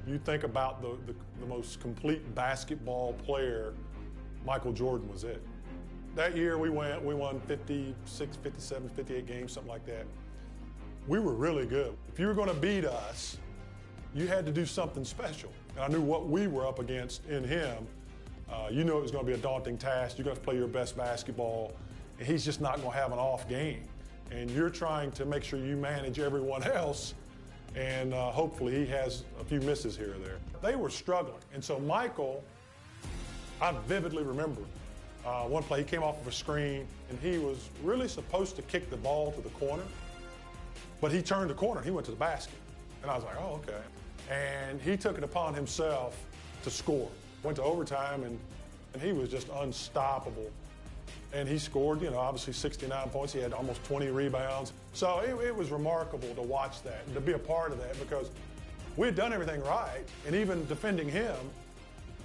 You think about the most complete basketball player, Michael Jordan was it. That year we won 56, 57, 58 games, something like that. We were really good. If you were going to beat us, you had to do something special. And I knew what we were up against in him. You knew it was going to be a daunting task. You're going to play your best basketball, and he's just not going to have an off game. And you're trying to make sure you manage everyone else, and hopefully he has a few misses here or there. They were struggling, and so Michael, I vividly remember one play, he came off of a screen, and he was really supposed to kick the ball to the corner, but he turned the corner, he went to the basket. And I was like, oh, okay. And he took it upon himself to score. Went to overtime, and he was just unstoppable. And he scored, you know, obviously 69 points. He had almost 20 rebounds. So it was remarkable to watch that and to be a part of that, because we had done everything right. And even defending him,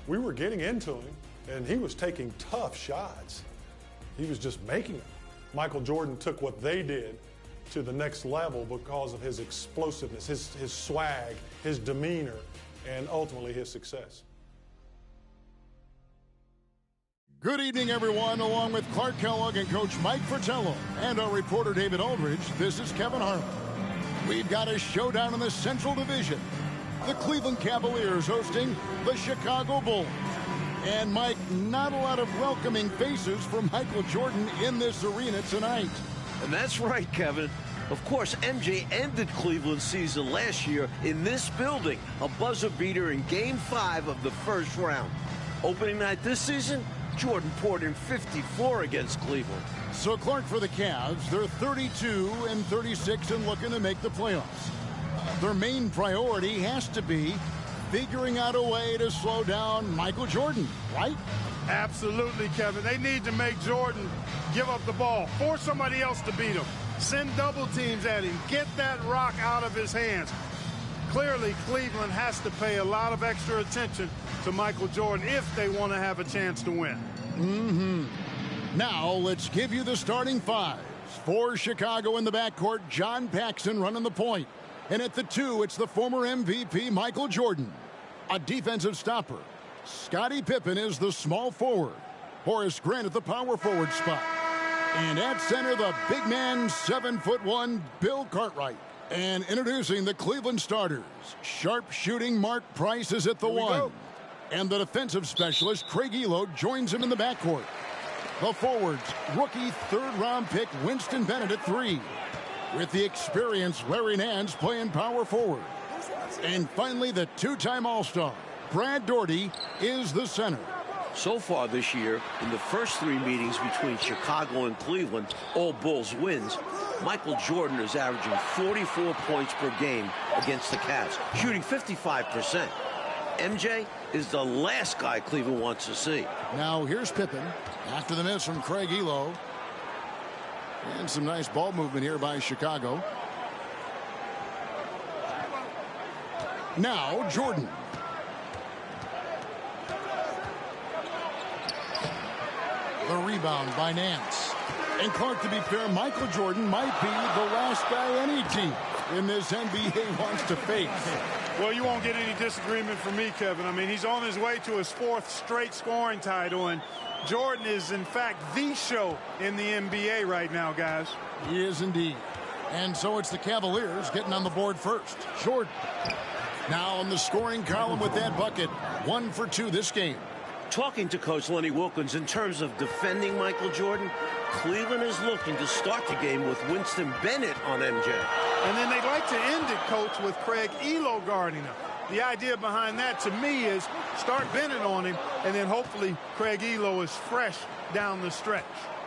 we were getting into him, and he was taking tough shots. He was just making them. Michael Jordan took what they did to the next level because of his explosiveness, his swag, his demeanor, and ultimately his success. Good evening, everyone. Along with Clark Kellogg and Coach Mike Fratello and our reporter David Aldridge, this is Kevin Harlan. We've got a showdown in the Central Division. The Cleveland Cavaliers hosting the Chicago Bulls. And Mike, not a lot of welcoming faces for Michael Jordan in this arena tonight. And that's right, Kevin. Of course, MJ ended Cleveland's season last year in this building, a buzzer beater in Game 5 of the first round. Opening night this season, Jordan poured in 54 against Cleveland. So, Clark, for the Cavs, they're 32-36 and looking to make the playoffs. Their main priority has to be figuring out a way to slow down Michael Jordan, right? Absolutely, Kevin. They need to make Jordan give up the ball, force somebody else to beat him, send double teams at him, get that rock out of his hands. Clearly, Cleveland has to pay a lot of extra attention to Michael Jordan if they want to have a chance to win. Now, let's give you the starting fives. For Chicago in the backcourt, John Paxson running the point. And at the 2, it's the former MVP, Michael Jordan. A defensive stopper. Scottie Pippen is the small forward. Horace Grant at the power forward spot. And at center, the big man, 7'1", Bill Cartwright. And introducing the Cleveland starters. Sharp-shooting Mark Price is at the 1. And the defensive specialist, Craig Elo, joins him in the backcourt. The forwards, rookie third-round pick Winston Bennett at 3. With the experienced Larry Nance playing power forward. And finally, the two-time All-Star, Brad Daugherty, is the center. So far this year, in the first 3 meetings between Chicago and Cleveland, all Bulls wins, Michael Jordan is averaging 44 points per game against the Cavs, shooting 55%. MJ is the last guy Cleveland wants to see. Now here's Pippen after the miss from Craig Elo. And some nice ball movement here by Chicago. Now Jordan. The rebound by Nance. And Clark, to be fair, Michael Jordan might be the last guy any team in this NBA wants to face. Well, you won't get any disagreement from me, Kevin. I mean, he's on his way to his 4th straight scoring title, and Jordan is, in fact, the show in the NBA right now, guys. He is indeed. And so it's the Cavaliers getting on the board first. Jordan. Now on the scoring column with that bucket. 1 for 2 this game. Talking to Coach Lenny Wilkins in terms of defending Michael Jordan, Cleveland is looking to start the game with Winston Bennett on MJ. And then they'd like to end it, Coach, with Craig Elo guarding him. The idea behind that, to me, is start Bennett on him, and then hopefully Craig Elo is fresh down the stretch.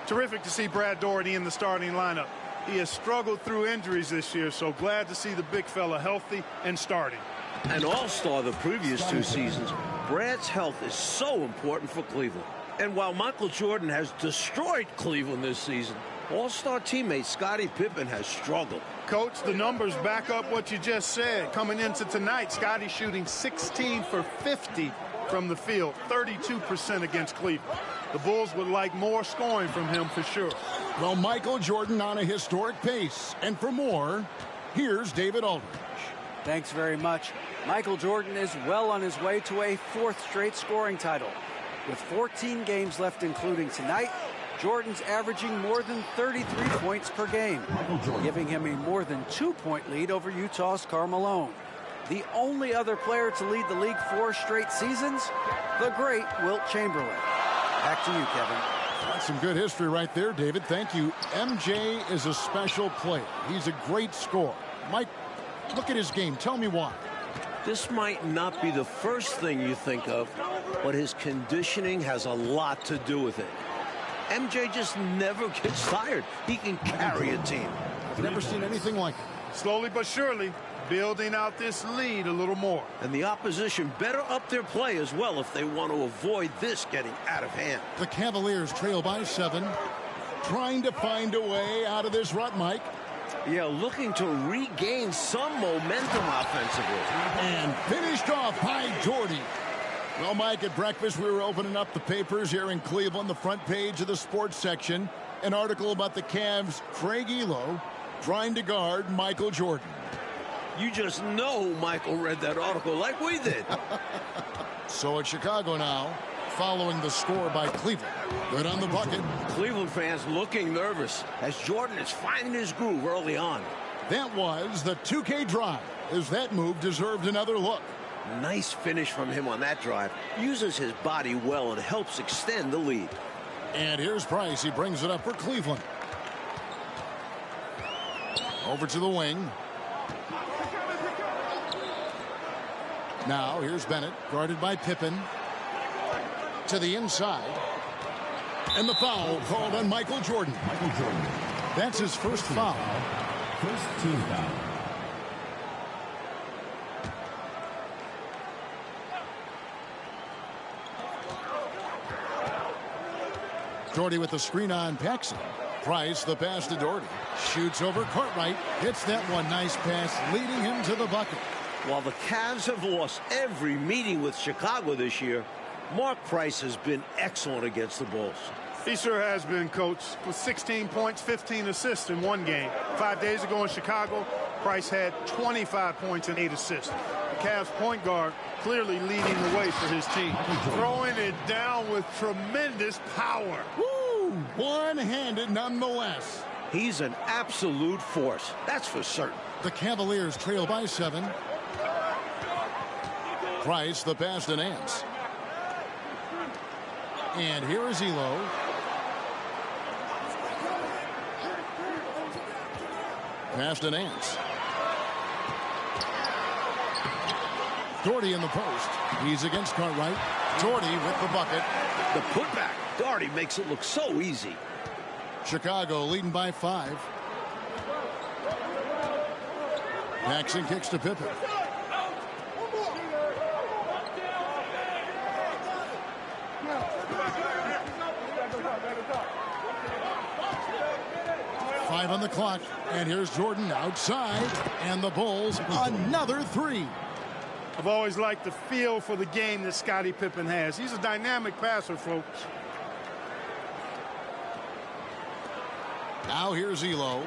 Terrific to see Brad Daugherty in the starting lineup. He has struggled through injuries this year, so glad to see the big fella healthy and starting. An all-star the previous 2 seasons, Brad's health is so important for Cleveland. And while Michael Jordan has destroyed Cleveland this season, all-star teammate Scottie Pippen has struggled. Coach, the numbers back up what you just said. Coming into tonight, Scottie shooting 16 for 50 from the field, 32% against Cleveland. The Bulls would like more scoring from him for sure. Well, Michael Jordan on a historic pace. And for more, here's David Aldridge. Thanks very much. Michael Jordan is well on his way to a 4th straight scoring title. With 14 games left, including tonight, Jordan's averaging more than 33 points per game, giving him a more than 2-point lead over Utah's Karl Malone. The only other player to lead the league 4 straight seasons, the great Wilt Chamberlain. Back to you, Kevin. That's some good history right there, David. Thank you. MJ is a special player. He's a great scorer. Mike, look at his game. Tell me why. This might not be the first thing you think of, but his conditioning has a lot to do with it. MJ just never gets tired. He can carry a team. I've never seen anything like it. Slowly but surely, building out this lead a little more. And the opposition better up their play as well if they want to avoid this getting out of hand. The Cavaliers trail by 7, trying to find a way out of this rut, Mike. Yeah, looking to regain some momentum offensively. And finished off by Jordy. Well, Mike, at breakfast, we were opening up the papers here in Cleveland, the front page of the sports section. An article about the Cavs' Craig Elo trying to guard Michael Jordan. You just know Michael read that article like we did. So it's Chicago now, following the score by Cleveland. Good on the bucket. Cleveland fans looking nervous as Jordan is finding his groove early on. That was the 2K drive, as that move deserved another look. Nice finish from him on that drive. Uses his body well and helps extend the lead. And here's Price. He brings it up for Cleveland. Over to the wing. Now here's Bennett, guarded by Pippen. To the inside. And the foul called on Michael Jordan. That's his first foul. First team foul. Doherty with the screen on Paxson. Price, the pass to Doherty. Shoots over Cartwright. Hits that one. Nice pass, leading him to the bucket. While the Cavs have lost every meeting with Chicago this year, Mark Price has been excellent against the Bulls. He sure has been, Coach, with 16 points, 15 assists in one game. 5 days ago in Chicago, Price had 25 points and 8 assists. The Cavs point guard clearly leading the way for his team. Throwing it down with tremendous power. Woo! One-handed nonetheless. He's an absolute force, that's for certain. The Cavaliers trail by 7. Price, the pass to Nance. And here is Elo. Pass to Nance. Doherty in the post. He's against Cartwright. Doherty with the bucket. The putback. Doherty makes it look so easy. Chicago leading by 5. Paxson kicks to Pippen. Five on the clock, and here's Jordan outside, and the Bulls another 3. I've always liked the feel for the game that Scottie Pippen has. He's a dynamic passer, folks. Now here's Elo.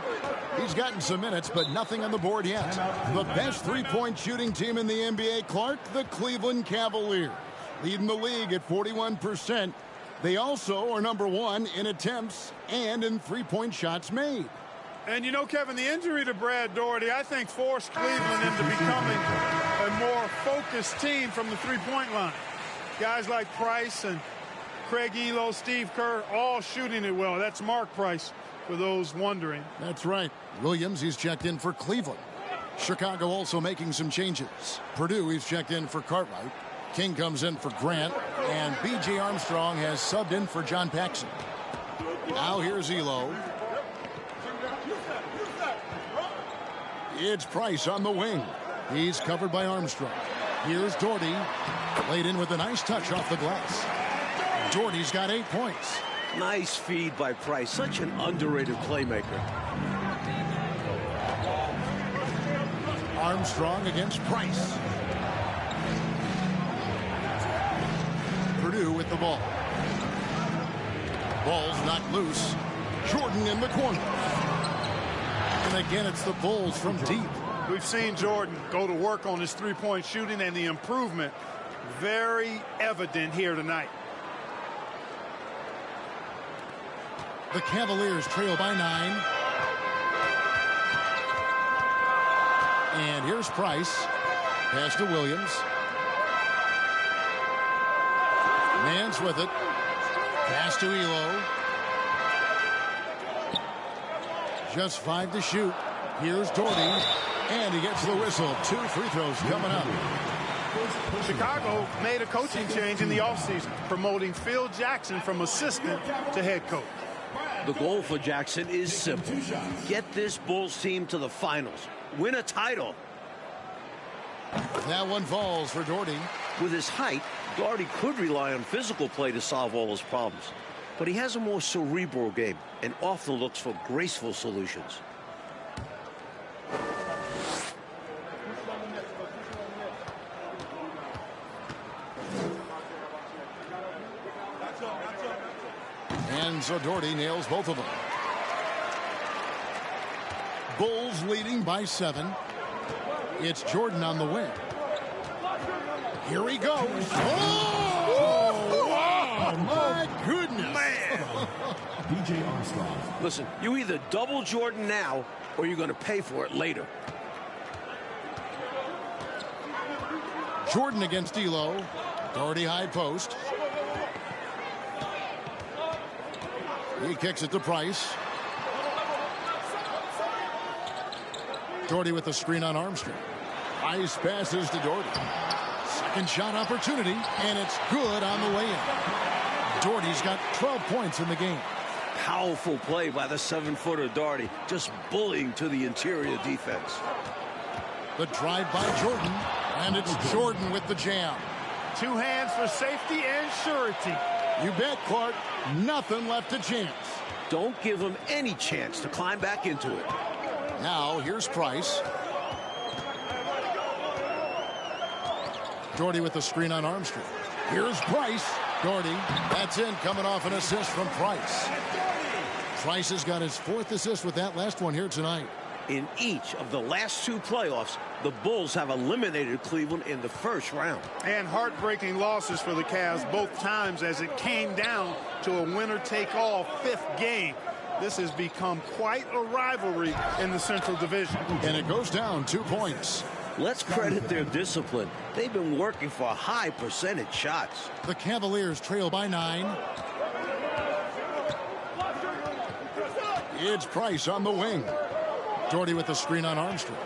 He's gotten some minutes, but nothing on the board yet. The best three-point shooting team in the NBA, Clark, the Cleveland Cavaliers, leading the league at 41%. They also are number 1 in attempts and in three-point shots made. And you know, Kevin, the injury to Brad Doherty, I think, forced Cleveland into becoming a more focused team from the three-point line. Guys like Price and Craig Elo, Steve Kerr, all shooting it well. That's Mark Price, for those wondering. That's right. Williams, he's checked in for Cleveland. Chicago also making some changes. Purdue, he's checked in for Cartwright. King comes in for Grant. And B.J. Armstrong has subbed in for John Paxson. Now here's Elo. It's Price on the wing. He's covered by Armstrong. Here's Doherty. Laid in with a nice touch off the glass. Doherty's got 8 points. Nice feed by Price. Such an underrated playmaker. Armstrong against Price. Purdue with the ball. Ball's knocked loose. Jordan in the corner. And again, it's the Bulls from deep. We've seen Jordan go to work on his three-point shooting, and the improvement very evident here tonight. The Cavaliers trail by 9. And here's Price. Pass to Williams. Nance with it. Pass to Elo. Just 5 to shoot. Here's Doherty. And he gets the whistle. 2 free throws coming up. Chicago made a coaching change in the offseason, promoting Phil Jackson from assistant to head coach. The goal for Jackson is simple. Get this Bulls team to the finals. Win a title. That one falls for Doherty. With his height, Doherty could rely on physical play to solve all his problems. But he has a more cerebral game and often looks for graceful solutions. And so Doherty nails both of them. Bulls leading by 7. It's Jordan on the wing. Here he goes. Oh, wow, my goodness. Man. DJ Armstrong. Listen, you either double Jordan now or you're going to pay for it later. Jordan against Elo. Doherty high post. He kicks it to Price. Doherty with the screen on Armstrong. Price passes to Doherty. Second shot opportunity, and it's good on the way in. Doherty's got 12 points in the game. Powerful play by the 7-footer Doherty, just bullying to the interior defense. The drive by Jordan, and it's Jordan with the jam. 2 hands for safety and surety. You bet, Clark. Nothing left to chance. Don't give him any chance to climb back into it. Now, here's Price. Doherty with the screen on Armstrong. Here's Price. Doherty, that's in, coming off an assist from Price. Price has got his 4th assist with that last one here tonight. In each of the last 2 playoffs, the Bulls have eliminated Cleveland in the first round. And heartbreaking losses for the Cavs both times as it came down to a winner-take-all 5th game. This has become quite a rivalry in the Central Division. And it goes down 2 points. Let's credit their discipline. They've been working for high percentage shots. The Cavaliers trail by 9. It's Price on the wing. Doherty with the screen on Armstrong.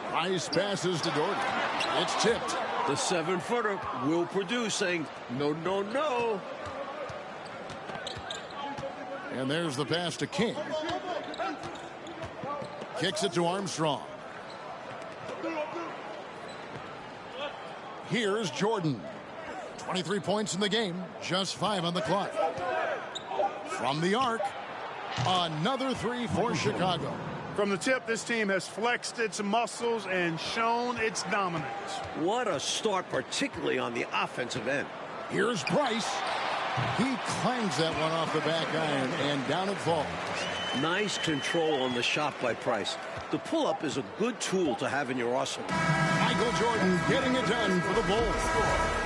Price passes to Doherty. It's tipped. The 7-footer will produce, saying, no, no, no. And there's the pass to King. Kicks it to Armstrong. Here's Jordan. 23 points in the game, just 5 on the clock. From the arc, another 3 for Chicago. From the tip, this team has flexed its muscles and shown its dominance. What a start, particularly on the offensive end. Here's Price. He clangs that one off the back iron, and down it falls. Nice control on the shot by Price. The pull-up is a good tool to have in your arsenal. Michael Jordan getting it done for the Bulls.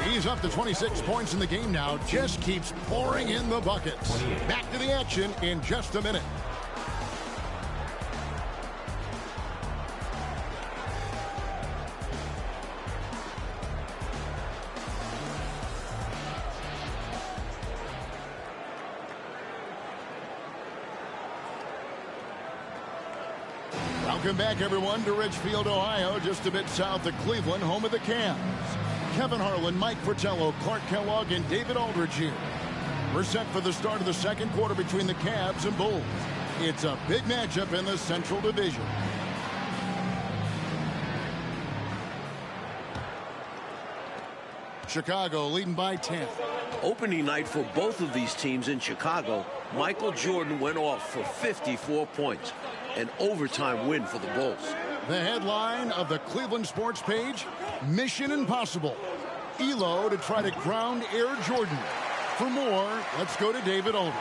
He's up to 26 points in the game now. Just keeps pouring in the buckets. Back to the action in just a minute. Welcome back, everyone, to Ridgefield, Ohio, just a bit south of Cleveland, home of the Cavs. Kevin Harlan, Mike Fratello, Clark Kellogg, and David Aldridge here. We're set for the start of the second quarter between the Cavs and Bulls. It's a big matchup in the Central Division. Chicago leading by 10. Opening night for both of these teams in Chicago, Michael Jordan went off for 54 points. An overtime win for the Bulls. The headline of the Cleveland Sports page, Mission Impossible. Elo to try to ground Air Jordan. For more, let's go to David Aldridge.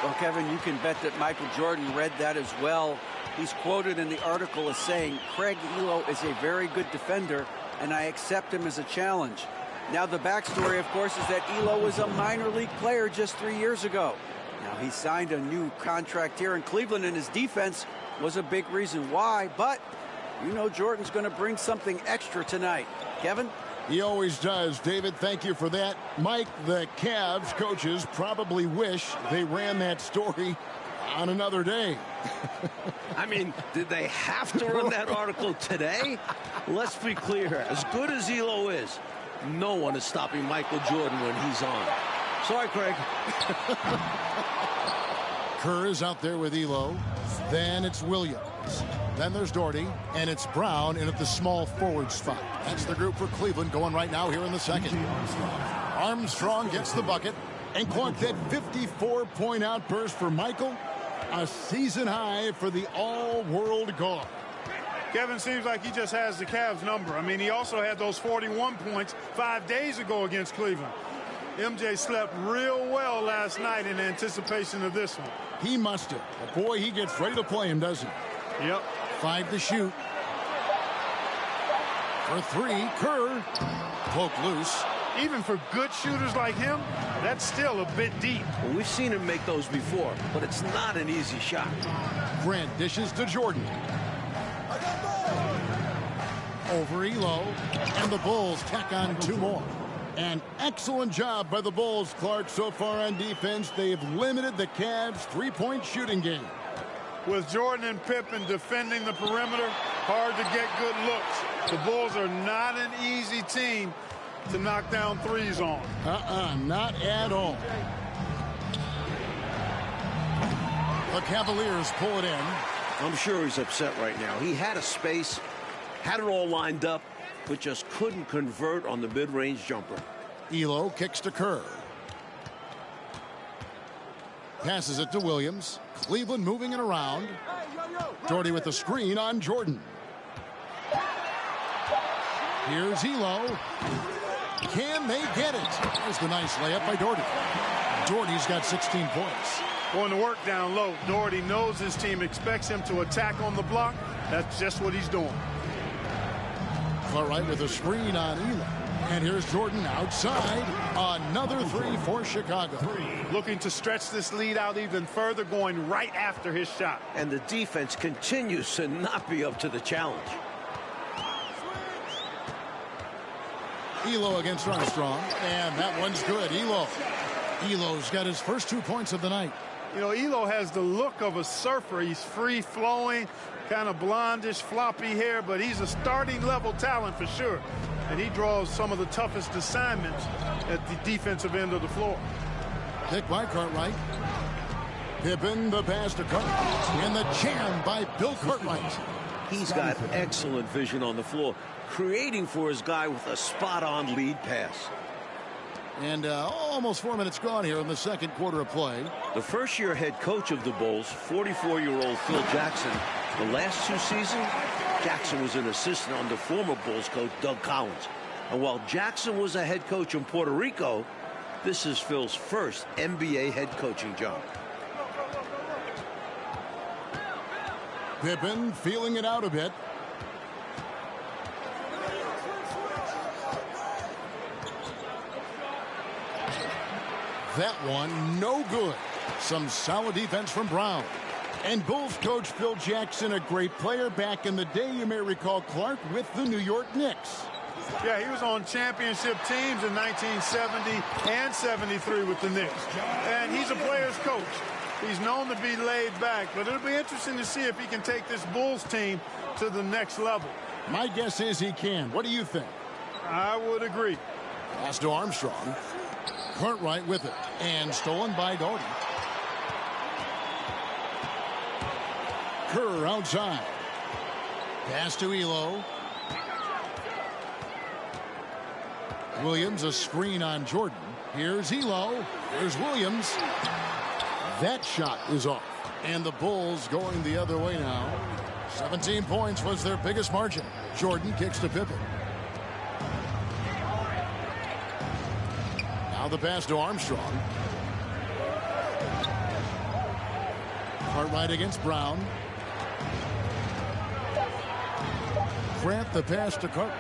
Well, Kevin, you can bet that Michael Jordan read that as well. He's quoted in the article as saying, "Craig Elo is a very good defender, and I accept him as a challenge." Now, the backstory, of course, is that Elo was a minor league player just 3 years ago. Now, he signed a new contract here in Cleveland, and his defense was a big reason why. But you know Jordan's going to bring something extra tonight. Kevin? He always does. David, thank you for that. Mike, the Cavs coaches probably wish they ran that story on another day. I mean, did they have to run that article today? Let's be clear. As good as Elo is, no one is stopping Michael Jordan when he's on. Sorry, Craig. Kerr is out there with Elo. Then it's Williams. Then there's Doherty, and it's Brown in at the small forward spot. That's the group for Cleveland going right now here in the second. Armstrong gets the bucket, and Clark, that 54-point outburst for Michael, a season high for the all-world guard. Kevin seems like he just has the Cavs number. I mean, he also had those 41 points 5 days ago against Cleveland. MJ slept real well last night in anticipation of this one. He must have. But boy, he gets ready to play him, doesn't he? Yep. 5 to shoot. For 3, Kerr. Poke loose. Even for good shooters like him, that's still a bit deep. Well, we've seen him make those before, but it's not an easy shot. Grant dishes to Jordan. Over Elo, and the Bulls tack on 2 more. An excellent job by the Bulls, Clark, so far on defense. They've limited the Cavs' three-point shooting game. With Jordan and Pippen defending the perimeter, hard to get good looks. The Bulls are not an easy team to knock down threes on. Not at all. The Cavaliers pull it in. I'm sure he's upset right now. He had a space, had it all lined up, but just couldn't convert on the mid-range jumper. Elo kicks to Kerr. Passes it to Williams. Cleveland moving it around. Doherty with the screen on Jordan. Here's Elo. Can they get it? There's the nice layup by Doherty. Doherty's got 16 points. Going to work down low. Doherty knows his team expects him to attack on the block. That's just what he's doing. All right, with a screen on Elo. And here's Jordan outside. Another 3 for Chicago. Looking to stretch this lead out even further, going right after his shot. And the defense continues to not be up to the challenge. Elo against Armstrong, and that one's good. Elo's got his first 2 points of the night. You know, Elo has the look of a surfer. He's free-flowing, kind of blondish, floppy hair, but he's a starting-level talent for sure. And he draws some of the toughest assignments at the defensive end of the floor. Pick by Cartwright. Pippen, the pass to Cartwright, and the jam by Bill Cartwright. He's got excellent vision on the floor, creating for his guy with a spot-on lead pass. And almost 4 minutes gone here in the second quarter of play. The first-year head coach of the Bulls, 44-year-old Phil Jackson, the last 2 seasons, Jackson was an assistant under former Bulls coach Doug Collins. And while Jackson was a head coach in Puerto Rico, this is Phil's first NBA head coaching job. Pippen feeling it out a bit. That one, no good. Some solid defense from Brown. And Bulls coach Phil Jackson, a great player back in the day, you may recall, Clark, with the New York Knicks. Yeah, he was on championship teams in 1970 and 73 with the Knicks. And he's a player's coach. He's known to be laid back, but it'll be interesting to see if he can take this Bulls team to the next level. My guess is he can. What do you think? I would agree. Pass to Armstrong. Cartwright with it, and stolen by Doherty. Kerr outside. Pass to Elo. Williams, a screen on Jordan. Here's Elo. Here's Williams. That shot is off. And the Bulls going the other way now. 17 points was their biggest margin. Jordan kicks to Pippen. Now the pass to Armstrong. Cartwright against Brown. Grant the pass to Carter.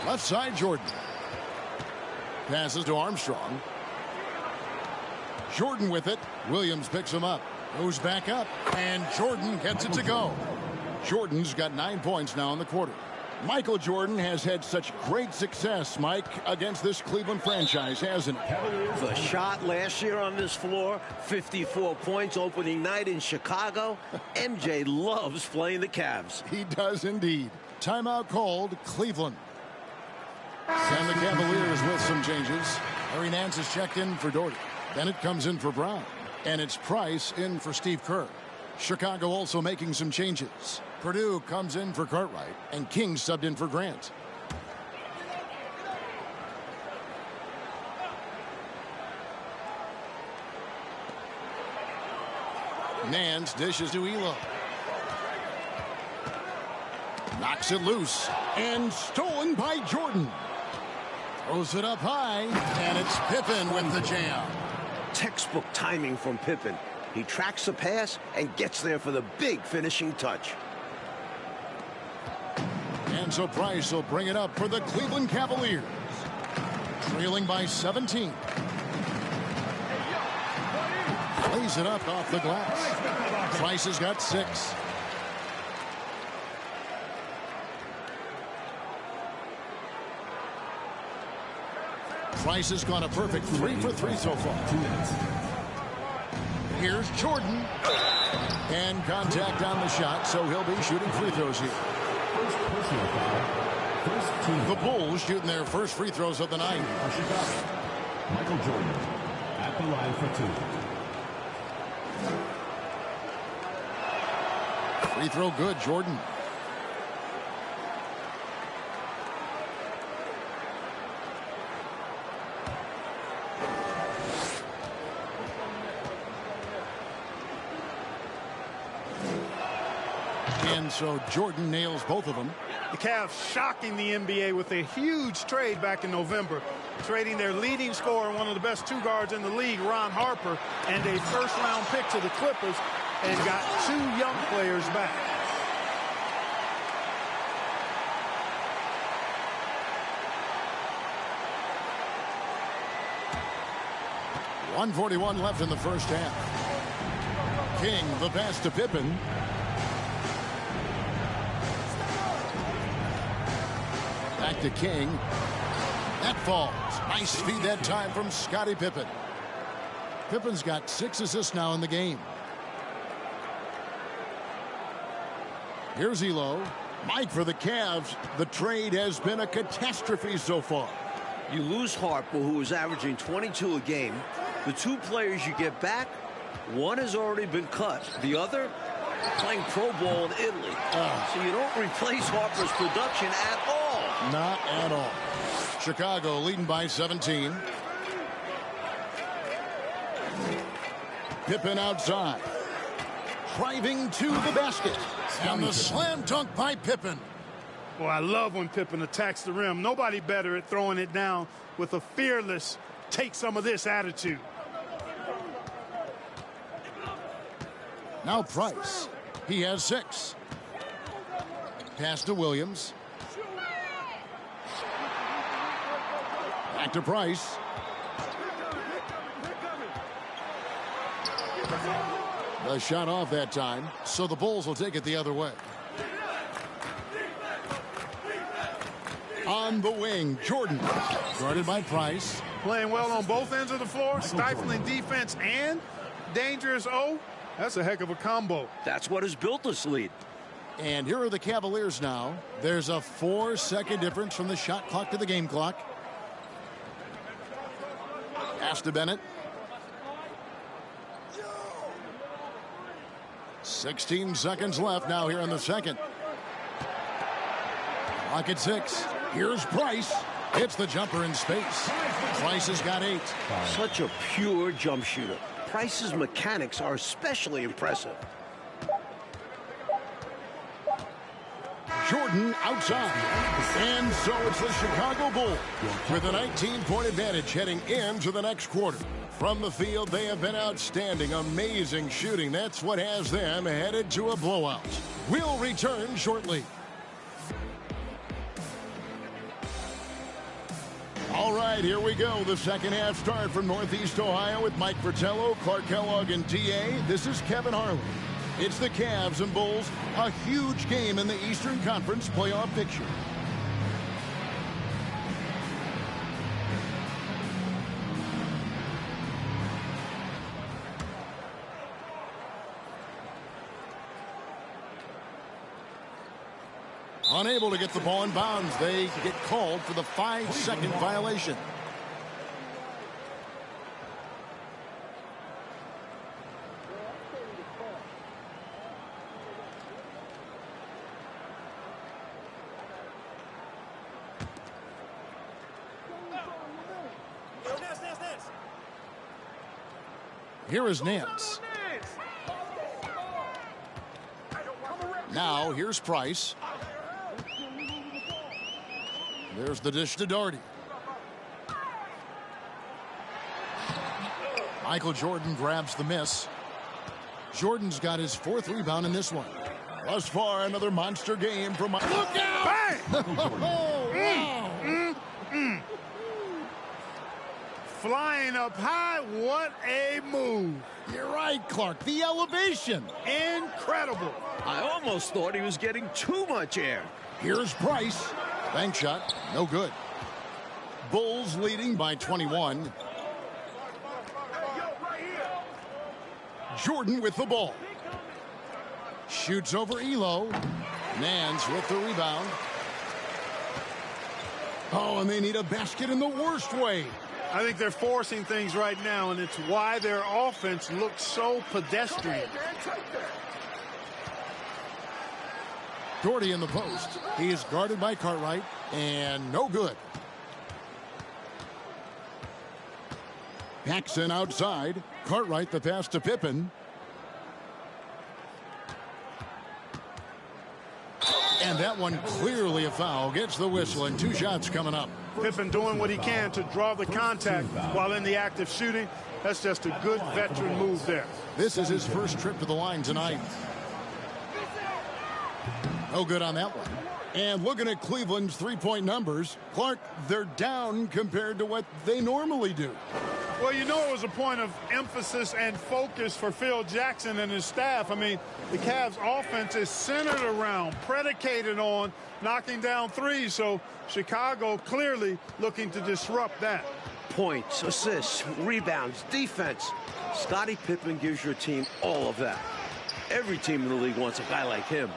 Left side, Jordan. Passes to Armstrong. Jordan with it. Williams picks him up. Goes back up. And Jordan gets it to go. Jordan's got 9 points now in the quarter. Michael Jordan has had such great success, Mike, against this Cleveland franchise, hasn't it? The shot last year on this floor, 54 points opening night in Chicago. MJ loves playing the Cavs. He does indeed. Timeout called, Cleveland. And the Cavaliers with some changes. Larry Nance is checked in for Doherty. Bennett comes in for Brown. And it's Price in for Steve Kerr. Chicago also making some changes. Purdue comes in for Cartwright, and King subbed in for Grant. Nance dishes to Elo. Knocks it loose, and stolen by Jordan. Throws it up high, and it's Pippen with the jam. Textbook timing from Pippen. He tracks the pass and gets there for the big finishing touch. And so Price will bring it up for the Cleveland Cavaliers. Trailing by 17. Plays it up off the glass. Price has got 6. Price has gone a perfect 3 for 3 so far. 2 minutes. Here's Jordan. And contact on the shot, so he'll be shooting free throws here. First personal foul. First team. The Bulls shooting their first free throws of the night. Chicago. Michael Jordan at the line for 2. Free throw good, Jordan. And so Jordan nails both of them. The Cavs shocking the NBA with a huge trade back in November, trading their leading scorer, one of the best 2 guards in the league, Ron Harper, and a first-round pick to the Clippers, and got 2 young players back. .141 left in the first half. King, the pass to Pippen. Back to King. That falls. Nice feed that time from Scottie Pippen. Pippen's got 6 assists now in the game. Here's Elo. Mike for the Cavs. The trade has been a catastrophe so far. You lose Harper, who is averaging 22 a game. The 2 players you get back, one has already been cut. The other, playing pro ball in Italy. So you don't replace Harper's production at all. Not at all. Chicago leading by 17. Pippen outside. Driving to the basket. And the slam dunk by Pippen. Well, I love when Pippen attacks the rim. Nobody better at throwing it down with a fearless, take some of this attitude. Now Price. He has 6. Pass to Williams. Back to Price. The shot off that time, so the Bulls will take it the other way. On the wing, Jordan. Guarded by Price. Playing well on both ends of the floor, stifling defense and dangerous O. That's a heck of a combo. That's what has built this lead. And here are the Cavaliers now. There's a 4-second difference from the shot clock to the game clock. Pass to Bennett. 16 seconds left now here in the second. Clock at 6. Here's Price. Hits the jumper in space. Price has got 8. Such a pure jump shooter. Price's mechanics are especially impressive. Jordan outside. And so it's the Chicago Bulls with a 19-point advantage heading into the next quarter. From the field, they have been outstanding, amazing shooting. That's what has them headed to a blowout. We'll return shortly. All right, here we go. The second half start from Northeast Ohio with Mike Fratello, Clark Kellogg, and TA. This is Kevin Harlan. It's the Cavs and Bulls, a huge game in the Eastern Conference playoff picture. Unable to get the ball in bounds. They get called for the 5-second violation. Here is Nance. Now here's Price. There's the dish to Doherty. Michael Jordan grabs the miss. Jordan's got his 4th rebound in this one. Thus far, another monster game from Michael. Look out! Wow. Flying up high, what a move. You're right, Clark. The elevation. Incredible. I almost thought he was getting too much air. Here's Price. Bank shot, no good. Bulls leading by 21. Jordan with the ball. Shoots over Elo. Nance with the rebound. Oh, and they need a basket in the worst way. I think they're forcing things right now, and it's why their offense looks so pedestrian. Doherty in the post. He is guarded by Cartwright, and no good. Paxson outside. Cartwright the pass to Pippen. And that one clearly a foul. Gets the whistle, and 2 shots coming up. Pippen doing what he can to draw the contact while in the act of shooting. That's just a good veteran move there. This is his first trip to the line tonight. No good on that one. And looking at Cleveland's three-point numbers, Clark, they're down compared to what they normally do. Well, you know, it was a point of emphasis and focus for Phil Jackson and his staff. I mean, the Cavs offense is centered around, predicated on knocking down threes. So Chicago clearly looking to disrupt that. Points, assists, rebounds, defense. Scottie Pippen gives your team all of that. Every team in the league wants a guy like him.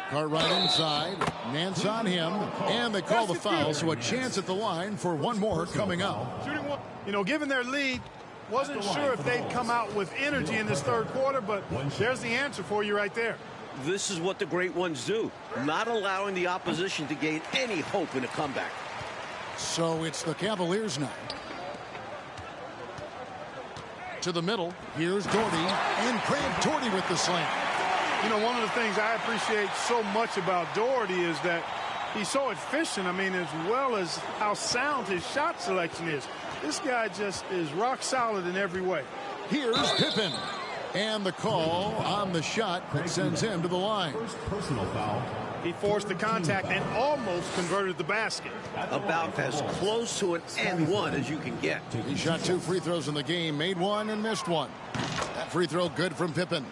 Cartwright inside, Nance on him, and they call the foul, so a chance at the line for one more coming up. You know, given their lead, wasn't sure if they'd come out with energy in this third quarter, but there's the answer for you right there. This is what the great ones do, not allowing the opposition to gain any hope in a comeback. So it's the Cavaliers now. To the middle, here's Doherty, and Craig Doherty with the slam. You know, one of the things I appreciate so much about Doherty is that he's so efficient. I mean, as well as how sound his shot selection is. This guy just is rock solid in every way. Here's Pippen. And the call on the shot that sends him to the line. First personal foul. He forced the contact and almost converted the basket. About as close to an and-one as you can get. He shot 2 free throws in the game, made one and missed one. That free throw good from Pippen.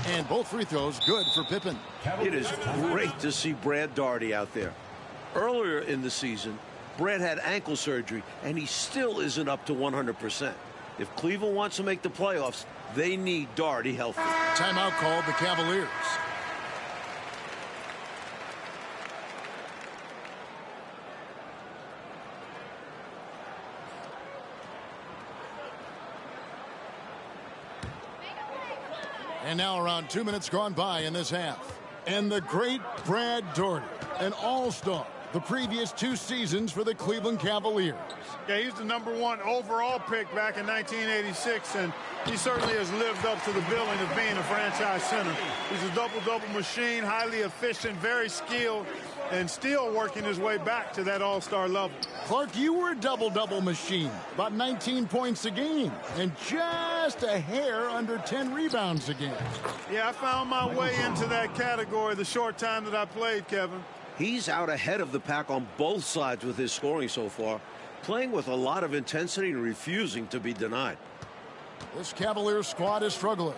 And both free throws good for Pippen. It is great to see Brad Daugherty out there. Earlier in the season, Brad had ankle surgery, and he still isn't up to 100%. If Cleveland wants to make the playoffs, they need Daugherty healthy. Timeout called the Cavaliers. And now around 2 minutes gone by in this half. And the great Brad Daugherty, an all-star, the previous 2 seasons for the Cleveland Cavaliers. Yeah, he's the #1 overall pick back in 1986, and he certainly has lived up to the billing of being a franchise center. He's a double-double machine, highly efficient, very skilled, and still working his way back to that all-star level. Clark, you were a double-double machine, about 19 points a game, and just a hair under 10 rebounds a game. Yeah, I found my way into that category the short time that I played, Kevin. He's out ahead of the pack on both sides with his scoring so far, playing with a lot of intensity and refusing to be denied. This Cavaliers squad is struggling.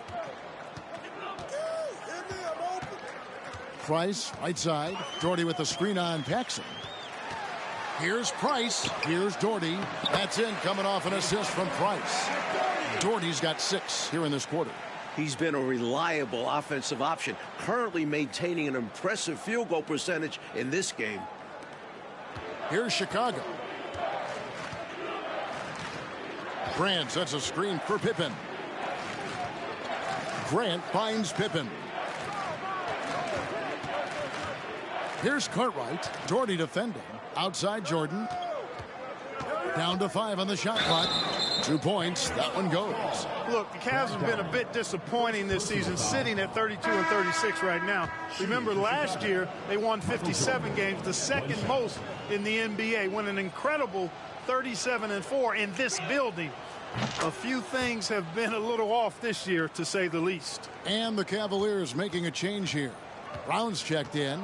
Price, right side. Doherty with the screen on Paxson. Here's Price. Here's Doherty. That's in, coming off an assist from Price. Doherty's got 6 here in this quarter. He's been a reliable offensive option, currently maintaining an impressive field goal percentage in this game. Here's Chicago. Grant sets a screen for Pippen. Grant finds Pippen. Here's Cartwright. Doherty defending. Outside Jordan. Down to 5 on the shot clock. 2 points. That one goes. Look, the Cavs have been a bit disappointing this season, sitting at 32 and 36 right now. Remember, last year, they won 57 games, the second most in the NBA, won an incredible 37-4 in this building. A few things have been a little off this year, to say the least. And the Cavaliers making a change here. Brown's checked in.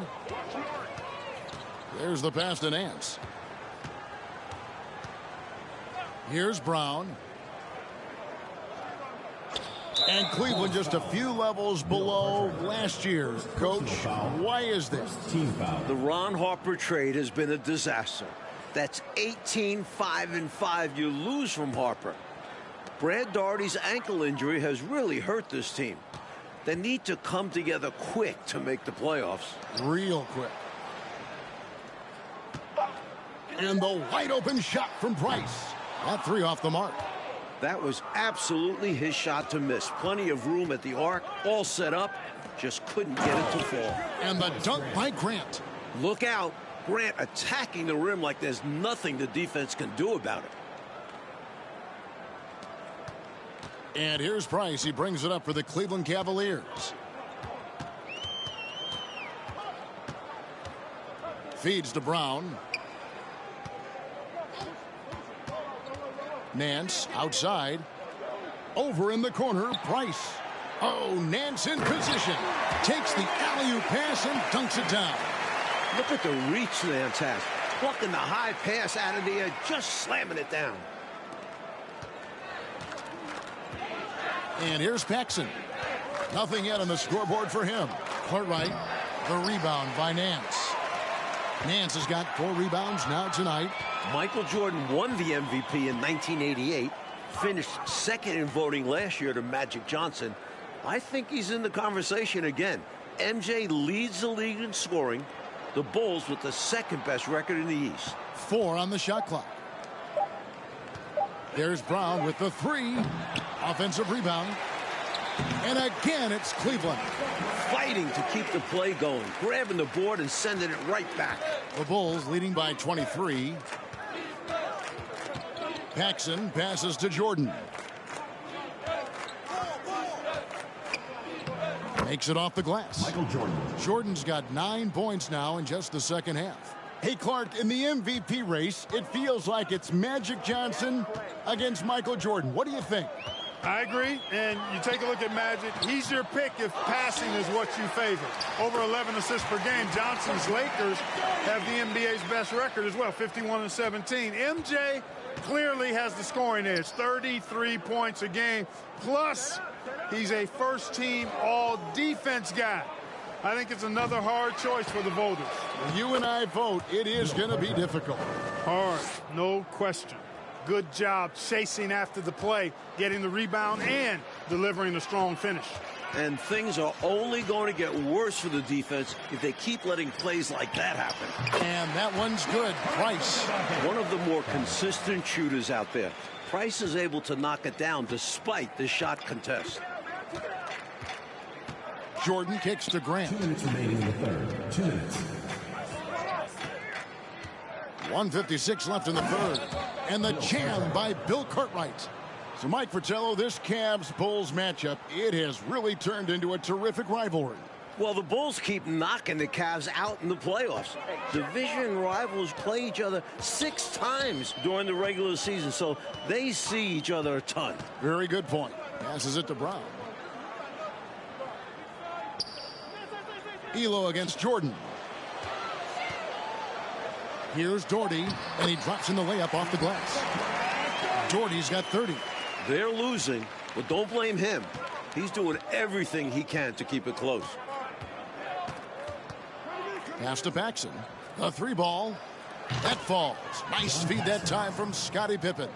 There's the pass to Nance. Here's Brown. And Cleveland just a few levels below last year. Coach, why is this? The Ron Harper trade has been a disaster. That's 18-5-5 you lose from Harper. Brad Daugherty's ankle injury has really hurt this team. They need to come together quick to make the playoffs. Real quick. And the wide open shot from Price. That 3 off the mark. That was absolutely his shot to miss. Plenty of room at the arc, all set up, just couldn't get it to fall. And the dunk by Grant. Look out. Grant attacking the rim like there's nothing the defense can do about it. And here's Price. He brings it up for the Cleveland Cavaliers. Feeds to Brown. Nance outside. Over in the corner, Price. Oh, Nance in position. Takes the alley-oop pass and dunks it down. Look at the reach Nance has. Plucking the high pass out of the air, just slamming it down. And here's Paxson. Nothing yet on the scoreboard for him. Cartwright, the rebound by Nance. Nance has got 4 rebounds now tonight. Michael Jordan won the MVP in 1988, finished second in voting last year to Magic Johnson. I think he's in the conversation again. MJ leads the league in scoring. The Bulls with the second best record in the East. 4 on the shot clock. There's Brown with the 3. Offensive rebound. And again, it's Cleveland. Fighting to keep the play going, grabbing the board and sending it right back. The Bulls leading by 23. Paxson passes to Jordan. Makes it off the glass. Michael Jordan. Jordan's got 9 points now in just the second half. Hey, Clark, in the MVP race, it feels like it's Magic Johnson against Michael Jordan. What do you think? I agree, and you take a look at Magic. He's your pick if passing is what you favor. Over 11 assists per game. Johnson's Lakers have the NBA's best record as well, 51-17. MJ clearly has the scoring edge, 33 points a game. Plus, he's a first-team all-defense guy. I think it's another hard choice for the voters. You and I vote it is going to be difficult. Hard, no question. Good job chasing after the play, getting the rebound, and delivering a strong finish. And things are only going to get worse for the defense if they keep letting plays like that happen. And that one's good. Price. One of the more consistent shooters out there. Price is able to knock it down despite the shot contest. Jordan kicks to Grant. 2 minutes remaining in the third. 2 minutes. 1:56 left in the third. And the jam by Bill Cartwright. So, Mike Fratello, this Cavs-Bulls matchup, it has really turned into a terrific rivalry. Well, the Bulls keep knocking the Cavs out in the playoffs. Division rivals play each other 6 times during the regular season, so they see each other a ton. Very good point. Passes it to Brown. Elo against Jordan. Here's Doherty, and he drops in the layup off the glass. Doherty's got 30. They're losing, but don't blame him. He's doing everything he can to keep it close. Pass to Paxson. A 3-ball. That falls. Nice feed that time from Scottie Pippen.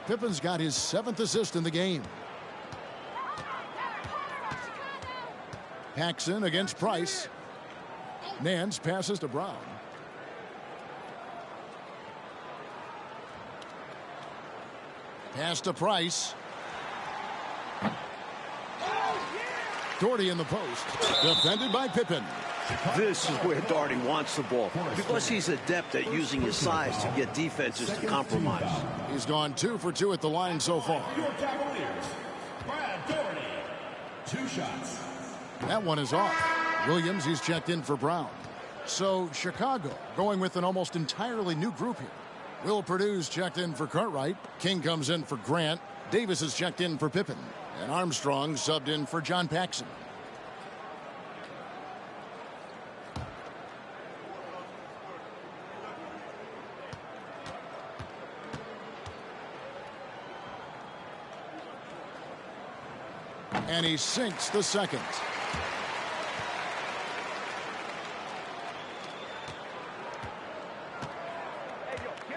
Pippen's got his 7th assist in the game. Paxson against Price. Nance passes to Brown. Pass to Price. Doherty in the post. Defended by Pippen. This is where Doherty wants the ball because he's adept at using his size to get defenses to compromise. He's gone 2 for 2 at the line so far. Your Cavaliers, Brad Doherty. 2 shots. That one is off. Williams, he's checked in for Brown. So Chicago going with an almost entirely new group here. Will Purdue's checked in for Cartwright. King comes in for Grant. Davis is checked in for Pippen. And Armstrong subbed in for John Paxson. And he sinks the second.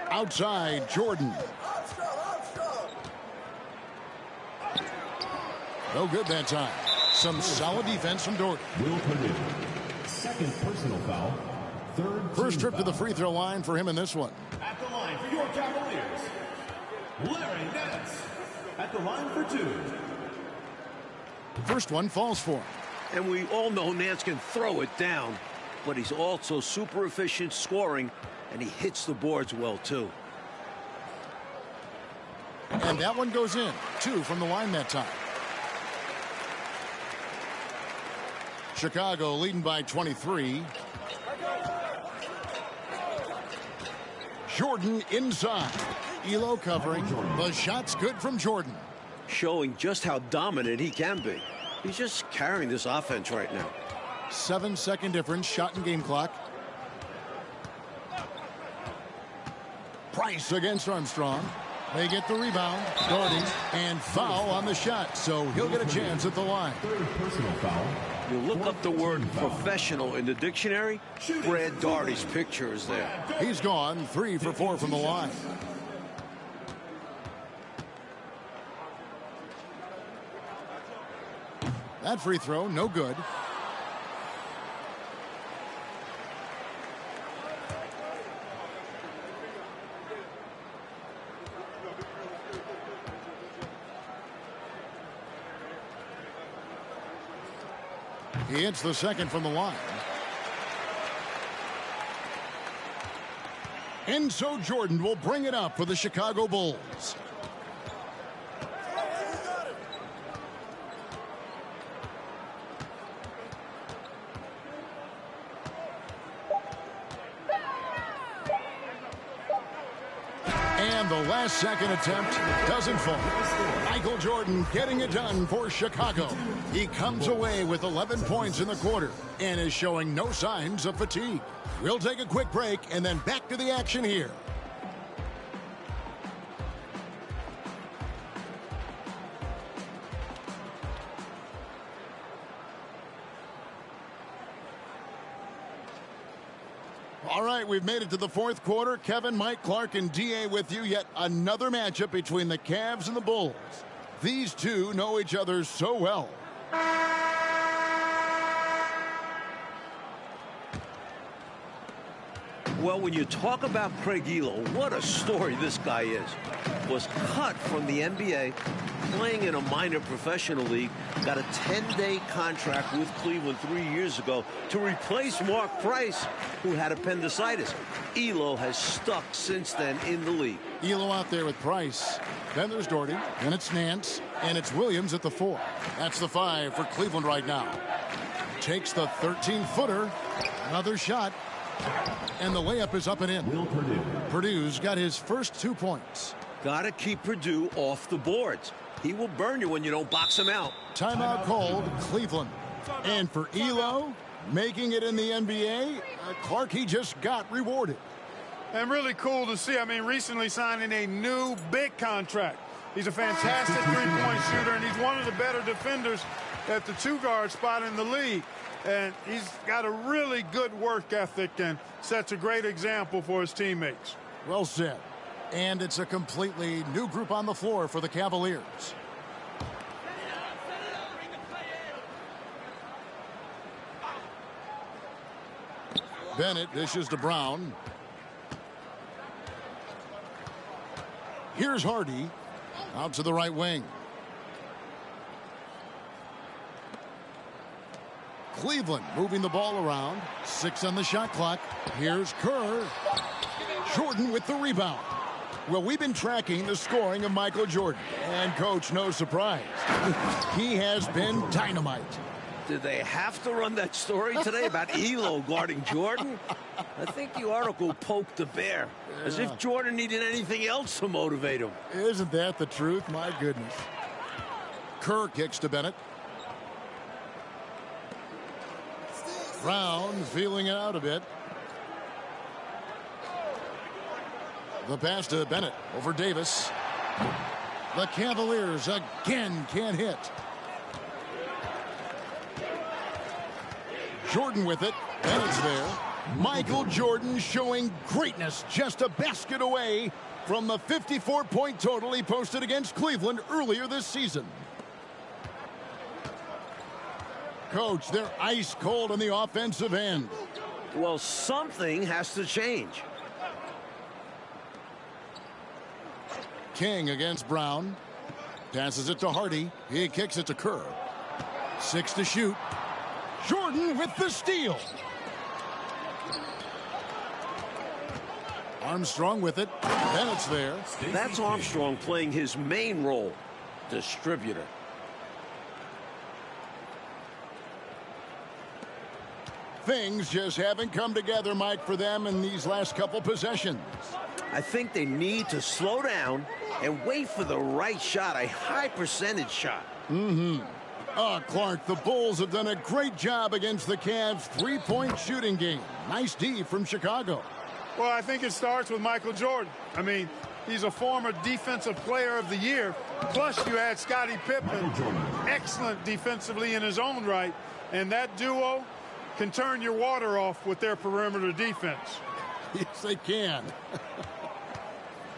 Outside, Jordan. No good that time. Some solid defense from Doherty. Will Purdue. Second personal foul. First trip to the free throw line for him in this one. At the line for your Cavaliers, Larry Nance. At the line for 2. First one falls for him. And we all know Nance can throw it down, but he's also super efficient scoring, and he hits the boards well, too. And that one goes in. 2 from the line that time. Chicago leading by 23. Jordan inside. Elo covering. The shot's good from Jordan. Showing just how dominant he can be. He's just carrying this offense right now. 7-second difference, shot and game clock. Price against Armstrong. They get the rebound. Doherty and foul on the shot, so he'll get a chance at the line. Third personal foul. You look up the word professional in the dictionary, Brad Doherty's picture is there. He's gone 3 for 4 from the line. That free throw, no good. He hits the second from the line. And so Jordan will bring it up for the Chicago Bulls. And the last second attempt doesn't fall. Michael Jordan getting it done for Chicago. He comes away with 11 points in the quarter and is showing no signs of fatigue. We'll take a quick break and then back to the action here. All right, we've made it to the fourth quarter. Kevin, Mike, Clark, and D.A. with you. Yet another matchup between the Cavs and the Bulls. These two know each other so well. Well, when you talk about Craig Elo, what a story this guy is. Was cut from the NBA, playing in a minor professional league, got a 10-day contract with Cleveland 3 years ago to replace Mark Price, who had appendicitis. Elo has stuck since then in the league. Elo out there with Price. Then there's Doherty, then it's Nance, and it's Williams at the 4. That's the 5 for Cleveland right now. Takes the 13-footer. Another shot. And the layup is up and in. Will Purdue. Purdue's got his first 2 points. Got to keep Purdue off the boards. He will burn you when you don't box him out. Timeout called, Cleveland. And for Elo, making it in the NBA, Clark, he just got rewarded. And really cool to see. I mean, recently signing a new big contract. He's a fantastic three-point shooter, and he's one of the better defenders at the 2-guard spot in the league. And he's got a really good work ethic and sets a great example for his teammates. Well said. And it's a completely new group on the floor for the Cavaliers. Bennett dishes to Brown. Here's Hardy. Out to the right wing. Cleveland moving the ball around. 6 on the shot clock. Here's Kerr. Jordan with the rebound. Well, we've been tracking the scoring of Michael Jordan. And, Coach, no surprise. He has been dynamite. Did they have to run that story today about Elo guarding Jordan? I think the article poked the bear, as if Jordan needed anything else to motivate him. Isn't that the truth? My goodness. Kerr kicks to Bennett. Brown feeling it out a bit. The pass to Bennett over Davis. The Cavaliers again can't hit. Jordan with it. Bennett's there. Michael Jordan showing greatness, just a basket away from the 54-point total he posted against Cleveland earlier this season. Coach, they're ice cold on the offensive end. Well, something has to change. King against Brown. Passes it to Hardy. He kicks it to Kerr. 6 to shoot. Jordan with the steal. Armstrong with it. Bennett's there. That's Armstrong playing his main role, distributor. Things just haven't come together, Mike, for them in these last couple possessions. I think they need to slow down and wait for the right shot, a high percentage shot. Clark, the Bulls have done a great job against the Cavs' three-point shooting game. Nice D from Chicago. Well, I think it starts with Michael Jordan. I mean, he's a former Defensive Player of the Year. Plus, you had Scottie Pippen, excellent defensively in his own right. And that duo can turn your water off with their perimeter defense. Yes, they can.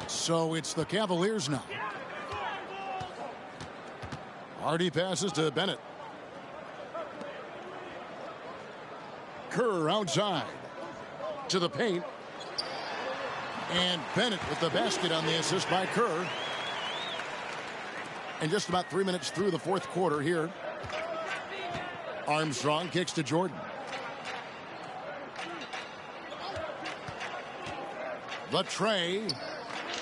So it's the Cavaliers now. Hardy passes to Bennett. Kerr outside to the paint. And Bennett with the basket on the assist by Kerr. And just about 3 minutes through the fourth quarter here. Armstrong kicks to Jordan. The tray.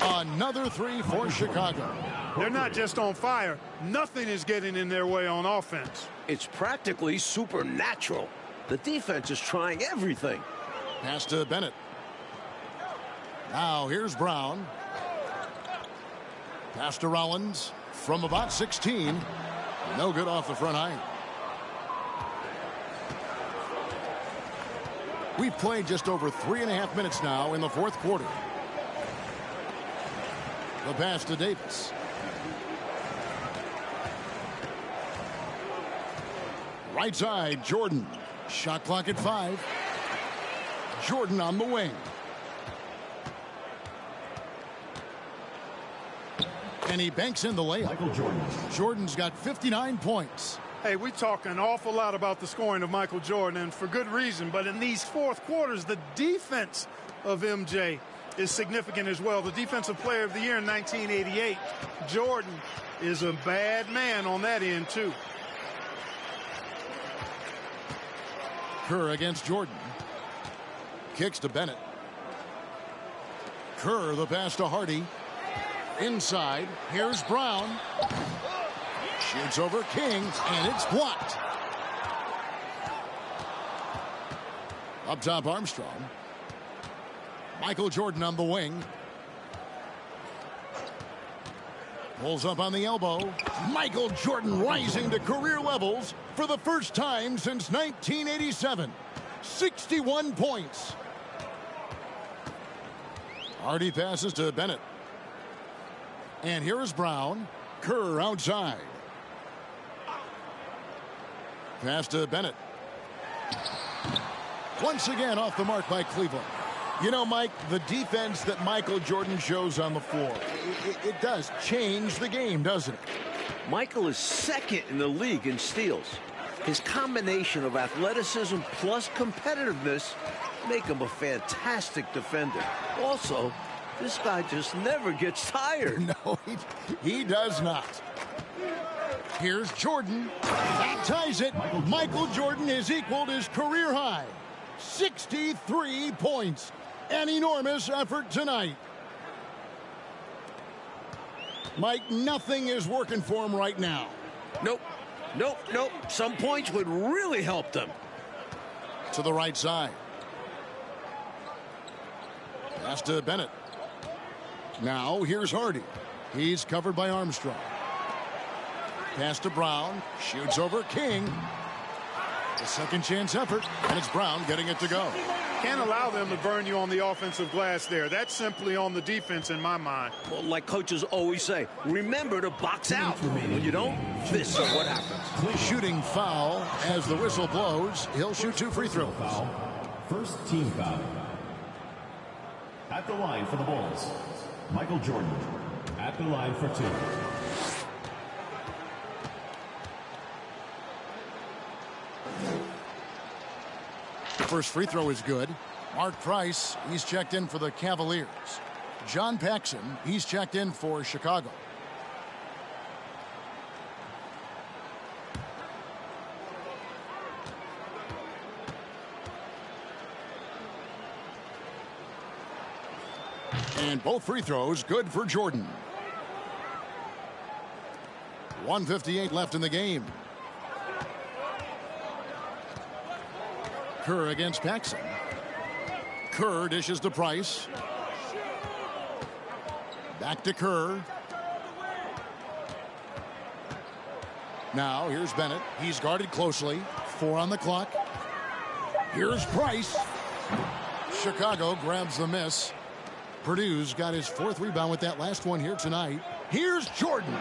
Another three for Chicago. They're not just on fire. Nothing is getting in their way on offense. It's practically supernatural. The defense is trying everything. Pass to Bennett. Now here's Brown. Pass to Rollins from about 16. No good off the front iron. We've played just over 3.5 minutes now in the fourth quarter. The pass to Davis. Right side, Jordan. Shot clock at 5. Jordan on the wing. And he banks in the layup. Michael Jordan. Jordan's got 59 points. Hey, we talk an awful lot about the scoring of Michael Jordan, and for good reason. But in these fourth quarters, the defense of MJ is significant as well. The Defensive Player of the Year in 1988. Jordan is a bad man on that end, too. Kerr against Jordan. Kicks to Bennett. Kerr, the pass to Hardy. Inside, here's Brown. Shoots over King, and it's blocked. Up top, Armstrong. Michael Jordan on the wing. Pulls up on the elbow. Michael Jordan rising to career levels for the first time since 1987. 61 points. Hardy passes to Bennett. And here is Brown. Kerr outside. Pass to Bennett. Once again off the mark by Cleveland. You know, Mike, the defense that Michael Jordan shows on the floor, it does change the game, doesn't it? Michael is second in the league in steals. His combination of athleticism plus competitiveness make him a fantastic defender. Also, this guy just never gets tired. No, he does not. Here's Jordan. That ties it. Michael Jordan has equaled his career high. 63 points. An enormous effort tonight. Mike, nothing is working for him right now. Nope. Some points would really help them. To the right side. Pass to Bennett. Now here's Hardy. He's covered by Armstrong. Pass to Brown. Shoots over King. A second chance effort, and it's Brown getting it to go. Can't allow them to burn you on the offensive glass there. That's simply on the defense in my mind. Well, like coaches always say, remember to box out. When you don't, this is what happens. Shooting foul as the whistle blows. He'll shoot 2 free throws. First team foul. At the line for the Bulls, Michael Jordan. At the line for 2. First free throw is good. Mark Price, he's checked in for the Cavaliers. John Paxson, he's checked in for Chicago. And both free throws good for Jordan. 1:58 left in the game. Kerr against Paxson. Kerr dishes to Price. Back to Kerr. Now here's Bennett. He's guarded closely. 4 on the clock. Here's Price. Chicago grabs the miss. Purdue's got his 4th rebound with that last one here tonight. Here's Jordan.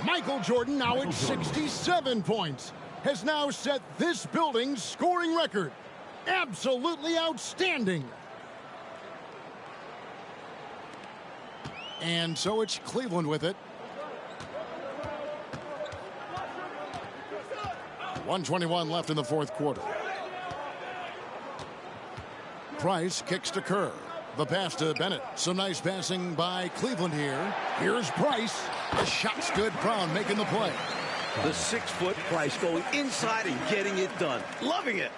Michael Jordan now at 67 points. Has now set this building's scoring record. Absolutely outstanding. And so it's Cleveland with it. 1:21 left in the 4th quarter. Price kicks to Kerr. The pass to Bennett. Some nice passing by Cleveland here. Here's Price. The shot's good. Brown making the play. The 6-foot Price going inside and getting it done. Loving it.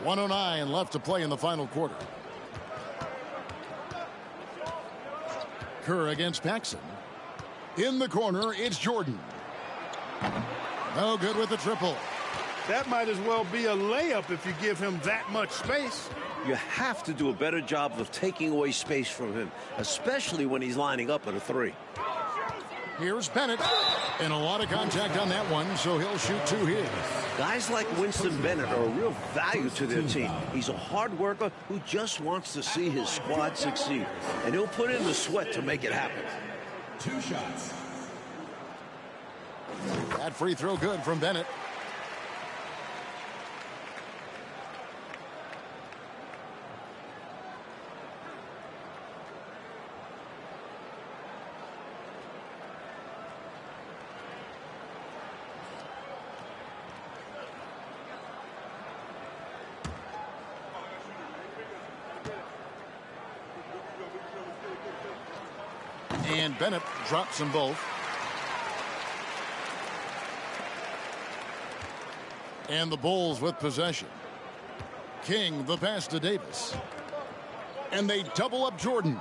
.109 left to play in the final quarter. Kerr against Paxson. In the corner, it's Jordan. No good with the triple. That might as well be a layup if you give him that much space. You have to do a better job of taking away space from him, especially when he's lining up at a 3. Here's Bennett. And a lot of contact on that one, so he'll shoot 2 here. Guys like Winston Bennett are a real value to their team. He's a hard worker who just wants to see his squad succeed. And he'll put in the sweat to make it happen. 2 shots. That free throw good from Bennett. And Bennett drops them both. And the Bulls with possession. King, the pass to Davis. And they double up Jordan.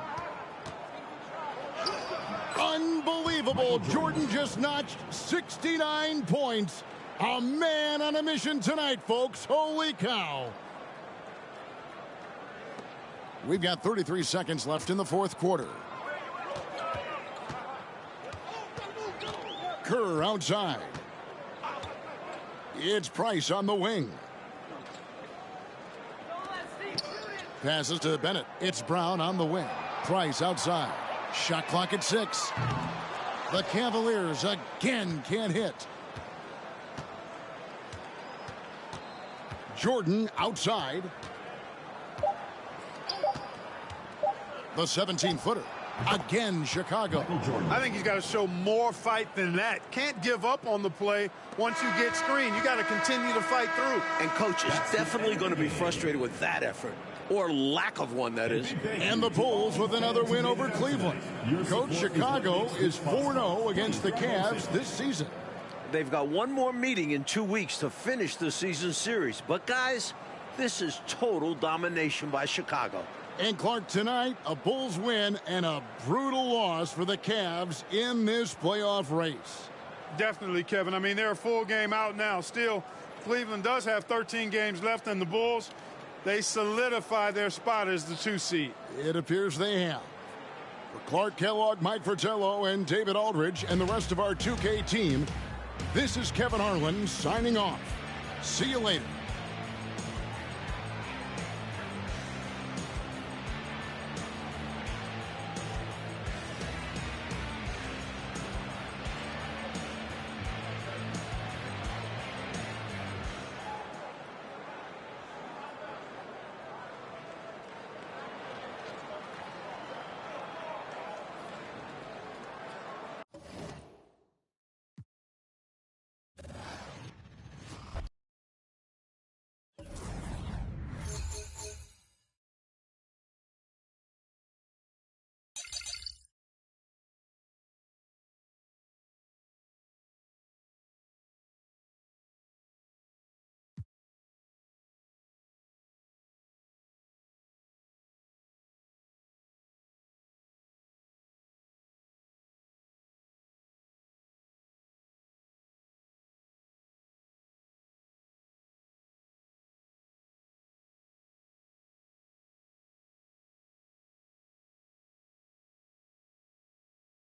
Unbelievable. Jordan just notched 69 points. A man on a mission tonight, folks. Holy cow. We've got 33 seconds left in the fourth quarter. Kerr outside. It's Price on the wing. Passes to Bennett. It's Brown on the wing. Price outside. Shot clock at 6. The Cavaliers again can't hit. Jordan outside. The 17-footer. Again, Chicago. I think he's got to show more fight than that. Can't give up on the play once you get screened. You got to continue to fight through. And Coach is definitely going to be frustrated with that effort. Or lack of one, that is. And the Bulls with another win over Cleveland. Coach, Chicago is 4-0 against the Cavs this season. They've got one more meeting in 2 weeks to finish the season series. But, guys, this is total domination by Chicago. And Clark, tonight, a Bulls win and a brutal loss for the Cavs in this playoff race. Definitely, Kevin. I mean, they're a full game out now. Still, Cleveland does have 13 games left, and the Bulls, they solidify their spot as the 2 seed. It appears they have. For Clark Kellogg, Mike Fratello, and David Aldridge, and the rest of our 2K team, this is Kevin Harlan signing off. See you later.